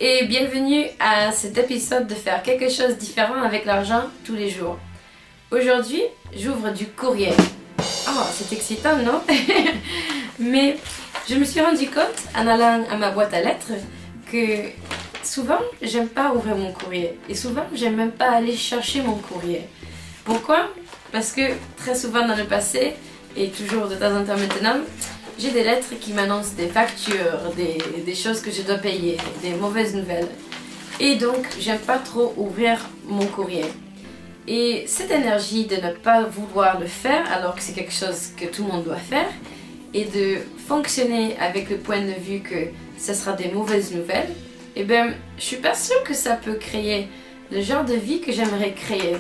et bienvenue à cet épisode de faire quelque chose de différent avec l'argent tous les jours. Aujourd'hui, j'ouvre du courrier. Oh, c'est excitant, non? Mais je me suis rendu compte en allant à ma boîte à lettres que souvent, j'aime pas ouvrir mon courrier. Et souvent, j'aime même pas aller chercher mon courrier. Pourquoi? Parce que très souvent dans le passé, et toujours de temps en temps maintenant, j'ai des lettres qui m'annoncent des factures, des choses que je dois payer, des mauvaises nouvelles. Et donc, j'aime pas trop ouvrir mon courrier. Et cette énergie de ne pas vouloir le faire, alors que c'est quelque chose que tout le monde doit faire, et de fonctionner avec le point de vue que ce sera des mauvaises nouvelles, eh bien, je suis pas sûre que ça peut créer le genre de vie que j'aimerais créer.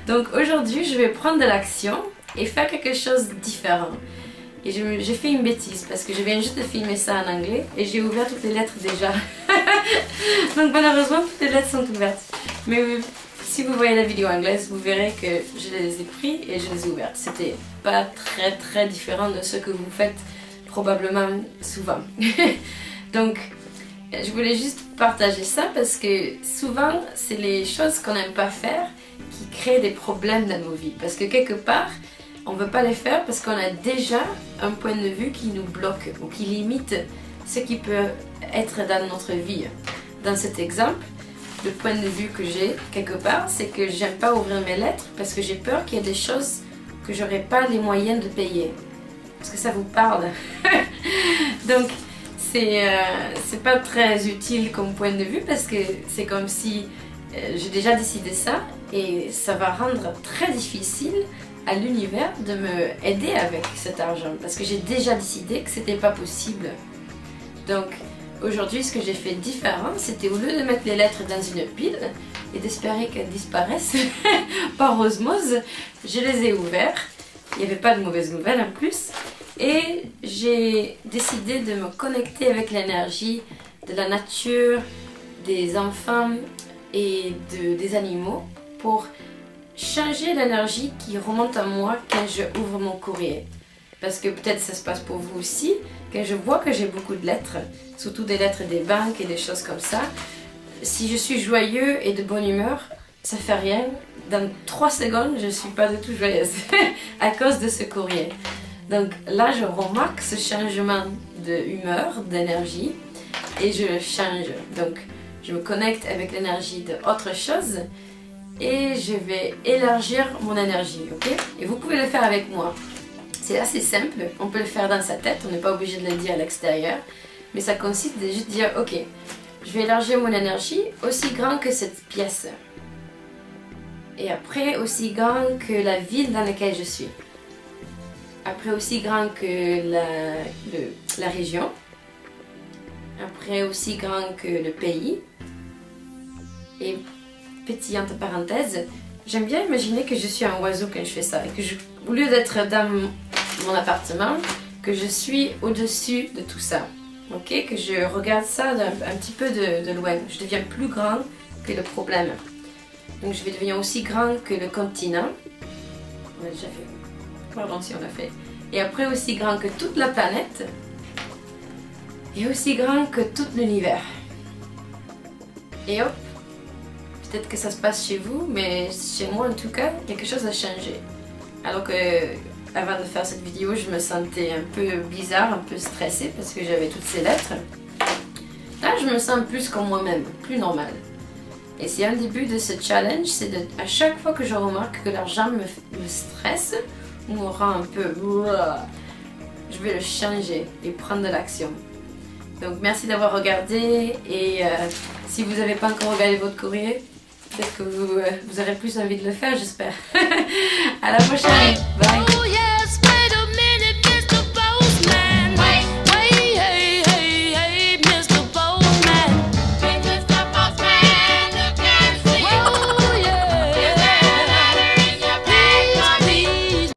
Donc aujourd'hui, je vais prendre de l'action et faire quelque chose de différent. Et j'ai fait une bêtise parce que je viens juste de filmer ça en anglais et j'ai ouvert toutes les lettres déjà. Donc malheureusement, toutes les lettres sont ouvertes. Mais si vous voyez la vidéo anglaise, vous verrez que je les ai pris et je les ai ouvertes. C'était pas très différent de ce que vous faites probablement souvent. Donc je voulais juste partager ça parce que souvent, c'est les choses qu'on n'aime pas faire qui créent des problèmes dans nos vies. Parce que quelque part, on ne veut pas les faire parce qu'on a déjà un point de vue qui nous bloque ou qui limite ce qui peut être dans notre vie. Dans cet exemple, le point de vue que j'ai quelque part, c'est que j'aime pas ouvrir mes lettres parce que j'ai peur qu'il y ait des choses que j'aurai pas les moyens de payer. Parce que ça vous parle. Donc, c'est pas très utile comme point de vue parce que c'est comme si j'ai déjà décidé ça et ça va rendre très difficile à l'univers de me aider avec cet argent parce que j'ai déjà décidé que c'était pas possible. Donc aujourd'hui, ce que j'ai fait différent, c'était au lieu de mettre les lettres dans une pile et d'espérer qu'elles disparaissent par osmose, je les ai ouvertes. Il n'y avait pas de mauvaises nouvelles en plus. Et j'ai décidé de me connecter avec l'énergie de la nature, des enfants et des animaux pour changer l'énergie qui remonte à moi quand je ouvre mon courrier. Parce que peut-être ça se passe pour vous aussi, quand je vois que j'ai beaucoup de lettres, surtout des lettres des banques et des choses comme ça, si je suis joyeux et de bonne humeur, ça fait rien. Dans 3 secondes, je ne suis pas du tout joyeuse à cause de ce courrier. Donc là, je remarque ce changement d'humeur, d'énergie, et je change. Donc, je me connecte avec l'énergie d'autre chose, et je vais élargir mon énergie, ok? Et vous pouvez le faire avec moi. C'est assez simple, on peut le faire dans sa tête, on n'est pas obligé de le dire à l'extérieur, mais ça consiste de juste dire, ok, je vais élargir mon énergie aussi grand que cette pièce. Et après, aussi grand que la ville dans laquelle je suis. Après, aussi grand que la région. Après, aussi grand que le pays. Et petit entre parenthèses, j'aime bien imaginer que je suis un oiseau quand je fais ça. Et que au lieu d'être dans mon appartement, que je suis au-dessus de tout ça. Ok? Que je regarde ça un petit peu de loin. Je deviens plus grand que le problème. Donc je vais devenir aussi grand que le continent. On a déjà fait. Pardon si on a fait. Et après aussi grand que toute la planète. Et aussi grand que tout l'univers. Et hop. Peut-être que ça se passe chez vous, mais chez moi en tout cas, quelque chose a changé. Alors que avant de faire cette vidéo, je me sentais un peu bizarre, un peu stressée parce que j'avais toutes ces lettres. Là, je me sens plus comme moi-même, plus normale. Et c'est un début de ce challenge, c'est à chaque fois que je remarque que l'argent me stresse ou me rend un peu... je vais le changer et prendre de l'action. Donc merci d'avoir regardé et si vous n'avez pas encore regardé votre courrier, peut-être que vous aurez plus envie de le faire, j'espère. À la prochaine, bye!